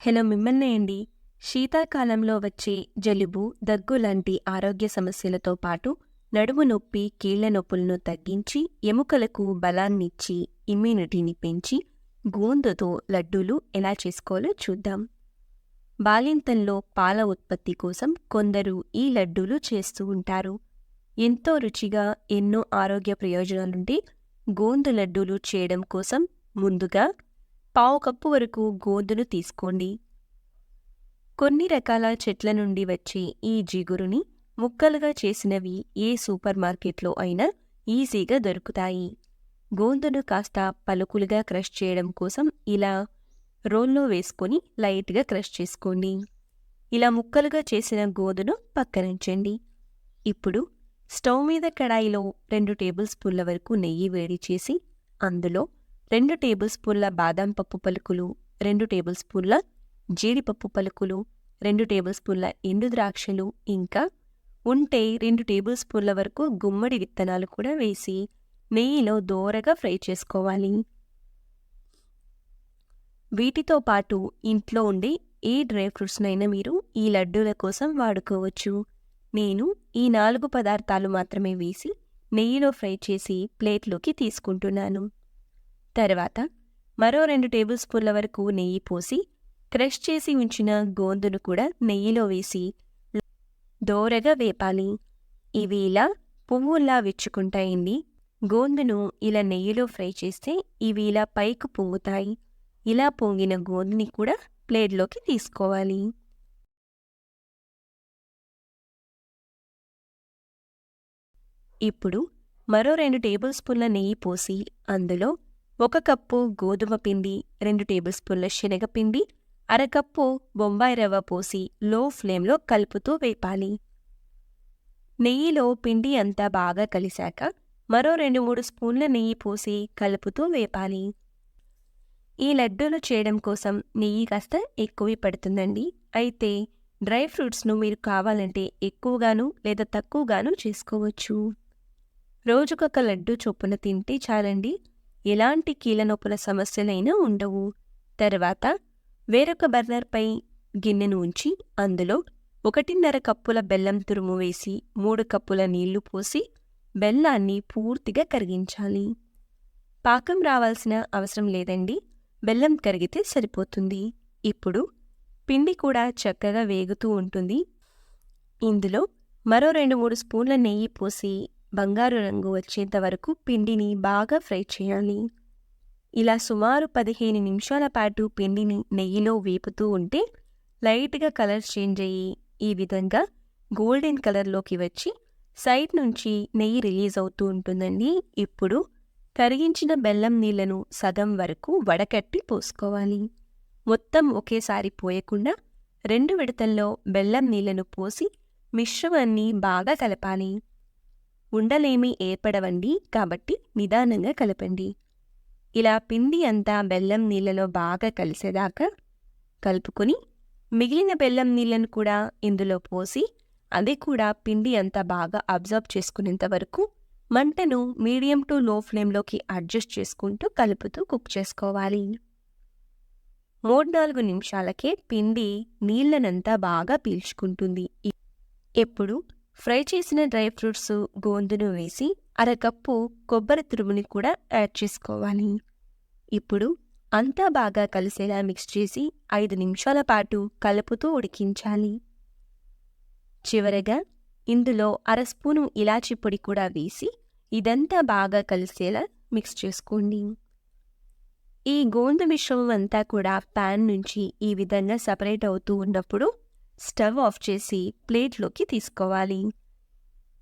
Hello మిమ్మల్నే అండి. శీతాకాలంలో వచ్చే జలుబు, దగ్గు లాంటి ఆరోగ్య సమస్యలతో పాటు నడుము నొప్పి, కీళ్ల నొప్పులను తగ్గించి, ఎముకలకు బలాన్నిచ్చి, ఇమ్యూనిటీని పెంచి, గోందుతో లడ్డూలు ఎలా చేసుకోవాలో చూద్దాం. బాలింతంలో పాల ఉత్పత్తి కోసం కొందరు ఈ లడ్డూలు చేస్తూ ఉంటారు. ఎంతో రుచిగా, ఎన్నో ఆరోగ్య ప్రయోజనాలుండే గోందు లడ్డూలు చేయడం కోసం ముందుగా పావు కప్పు వరకు గోందును తీసుకోండి. కొన్ని రకాల చెట్ల నుండి వచ్చే ఈ జిగురుని ముక్కలుగా చేసినవి ఏ సూపర్ మార్కెట్లో అయినా ఈజీగా దొరుకుతాయి. గోందును కాస్త పలుకులుగా క్రష్ చేయడం కోసం ఇలా రోల్లో వేసుకొని లైట్గా క్రష్ చేసుకోండి. ఇలా ముక్కలుగా చేసిన గోందును పక్కనుంచండి. ఇప్పుడు స్టవ్ మీద కడాయిలో 2 టేబుల్ స్పూన్ల వరకు నెయ్యి వేడి చేసి అందులో 2 టేబుల్ స్పూన్ల బాదం పప్పు పలుకులు, 2 టేబుల్ స్పూన్ల జీడిపప్పు పలుకులు, 2 టేబుల్ స్పూన్ల ఎండు ద్రాక్షలు, ఇంకా ఉంటే 2 టేబుల్ స్పూన్ల వరకు గుమ్మడి విత్తనాలు కూడా వేసి నెయ్యిలో దోరగా ఫ్రై చేసుకోవాలి. వీటితో పాటు ఇంట్లో ఉండే ఏ డ్రై ఫ్రూట్స్నైనా మీరు ఈ లడ్డూల కోసం వాడుకోవచ్చు. నేను ఈ 4 పదార్థాలు మాత్రమే వేసి నెయ్యిలో ఫ్రై చేసి ప్లేట్లోకి తీసుకుంటున్నాను. తర్వాత మరో 2 టేబుల్ స్పూన్ల వరకు నెయ్యి పోసి క్రష్ చేసి ఉంచిన గోందును కూడా నెయ్యిలో వేసి దోరగా వేపాలి. ఇవి ఇలా పువ్వుల్లా విచ్చుకుంటాయండి. గోందును ఇలా నెయ్యిలో ఫ్రై చేస్తే ఇవి ఇలా పైకి పొంగుతాయి. ఇలా పొంగిన గోందుని కూడా ప్లేట్లోకి తీసుకోవాలి. ఇప్పుడు మరో 2 టేబుల్ స్పూన్ల నెయ్యి పోసి అందులో 1 కప్పు గోధుమ పిండి, 2 టేబుల్ స్పూన్ల శనగపిండి, అరకప్పు బొంబాయి రవ్వ పోసి లో ఫ్లేమ్లో కలుపుతూ వేపాలి. నెయ్యిలో పిండి అంతా బాగా కలిశాక మరో 2-3 స్పూన్ల నెయ్యి పోసి కలుపుతూ వేపాలి. ఈ లడ్డూలు చేయడం కోసం నెయ్యి కాస్త ఎక్కువే పడుతుందండి. అయితే డ్రై ఫ్రూట్స్ను మీరు కావాలంటే ఎక్కువగాను లేదా తక్కువగాను చేసుకోవచ్చు. రోజుకొక లడ్డు చొప్పున తింటే చాలండి, ఎలాంటి కీళ్ళనొప్పుల సమస్యలైనా ఉండవు. తర్వాత వేరొక బర్నర్పై గిన్నెను ఉంచి అందులో 1.5 కప్పుల బెల్లం తురుము వేసి 3 కప్పుల నీళ్లు పోసి బెల్లాన్ని పూర్తిగా కరిగించాలి. పాకం రావాల్సిన అవసరం లేదండి, బెల్లం కరిగితే సరిపోతుంది. ఇప్పుడు పిండి కూడా చక్కగా వేగుతూ ఉంటుంది. ఇందులో మరో 2-3 స్పూన్ల నెయ్యి పోసి బంగారు రంగు వచ్చేంత వరకు పిండిని బాగా ఫ్రై చేయాలి. ఇలా సుమారు 15 నిమిషాల పాటు పిండిని నెయ్యిలో వేపుతూ ఉంటే లైట్గా కలర్ చేంజ్ అయ్యి ఈ విధంగా గోల్డెన్ కలర్లోకి వచ్చి సైడ్ నుంచి నెయ్యి రిలీజ్ అవుతూ ఉంటుందండి. ఇప్పుడు కరిగించిన బెల్లం నీళ్లను సగం వరకు వడకట్టి పోసుకోవాలి. మొత్తం ఒకేసారి పోయకుండా 2 విడతల్లో బెల్లం నీళ్లను పోసి మిశ్రమాన్ని బాగా కలపాలి. ఉండలేమీ ఏర్పడవండి, కాబట్టి నిదానంగా కలపండి. ఇలా పిండి అంతా బెల్లం నీళ్ళలో బాగా కలిసేదాకా కలుపుకొని మిగిలిన బెల్లం నీళ్ళను కూడా ఇందులో పోసి అది కూడా పిండి అంతా బాగా అబ్జర్వ్ చేసుకునేంత వరకు మంటను మీడియం టు లో ఫ్లేమ్లోకి అడ్జస్ట్ చేసుకుంటూ కలుపుతూ కుక్ చేసుకోవాలి. 3-4 నిమిషాలకే పిండి నీళ్ళనంతా బాగా పీల్చుకుంటుంది. ఎప్పుడు ఫ్రై చేసిన డ్రై ఫ్రూట్స్ గోందును వేసి అరకప్పు కొబ్బరి తురుముని కూడా యాడ్ చేసుకోవాలి. ఇప్పుడు అంతా బాగా కలిసేలా మిక్స్ చేసి 5 నిమిషాల పాటు కలుపుతూ ఉడికించాలి. చివరగా ఇందులో 1/2 స్పూను ఇలాచీ పొడి కూడా వేసి ఇదంతా బాగా కలిసేలా మిక్స్ చేసుకోండి. ఈ గోందు మిశ్రమం అంతా కూడా ప్యాన్ నుంచి ఈ విధంగా సపరేట్ అవుతూ ఉన్నప్పుడు స్టవ్ ఆఫ్ చేసి ప్లేట్లోకి తీసుకోవాలి.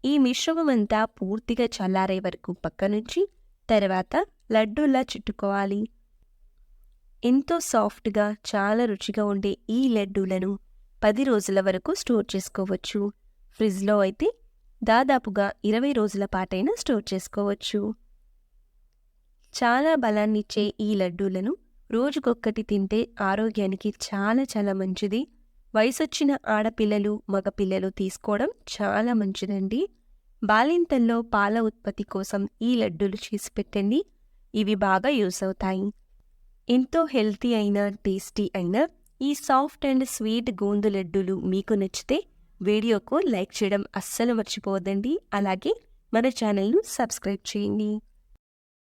ఈ మిశ్రమం అంతా పూర్తిగా చల్లారే వరకు పక్కనుంచి తర్వాత లడ్డూలా చుట్టుకోవాలి. ఎంతో సాఫ్ట్గా చాలా రుచిగా ఉండే ఈ లడ్డూలను 10 రోజుల వరకు స్టోర్ చేసుకోవచ్చు. ఫ్రిడ్జ్లో అయితే దాదాపుగా 20 రోజుల పాటైనా స్టోర్ చేసుకోవచ్చు. చాలా బలాన్నిచ్చే ఈ లడ్డూలను రోజుకొక్కటి తింటే ఆరోగ్యానికి చాలా చాలా మంచిది. వయసొచ్చిన ఆడపిల్లలు, మగపిల్లలు తీసుకోవడం చాలా మంచిదండి. బాలింతల్లో పాల ఉత్పత్తి కోసం ఈ లడ్డూలు చేసి పెట్టండి, ఇవి బాగా యూస్ అవుతాయి. ఎంతో హెల్తీ అయిన, టేస్టీ అయిన ఈ సాఫ్ట్ అండ్ స్వీట్ గోందు లడ్డూలు మీకు నచ్చితే వీడియోకు లైక్ చేయడం అస్సలు మర్చిపోవద్దండి. అలాగే మన ఛానల్ను సబ్స్క్రైబ్ చేయండి.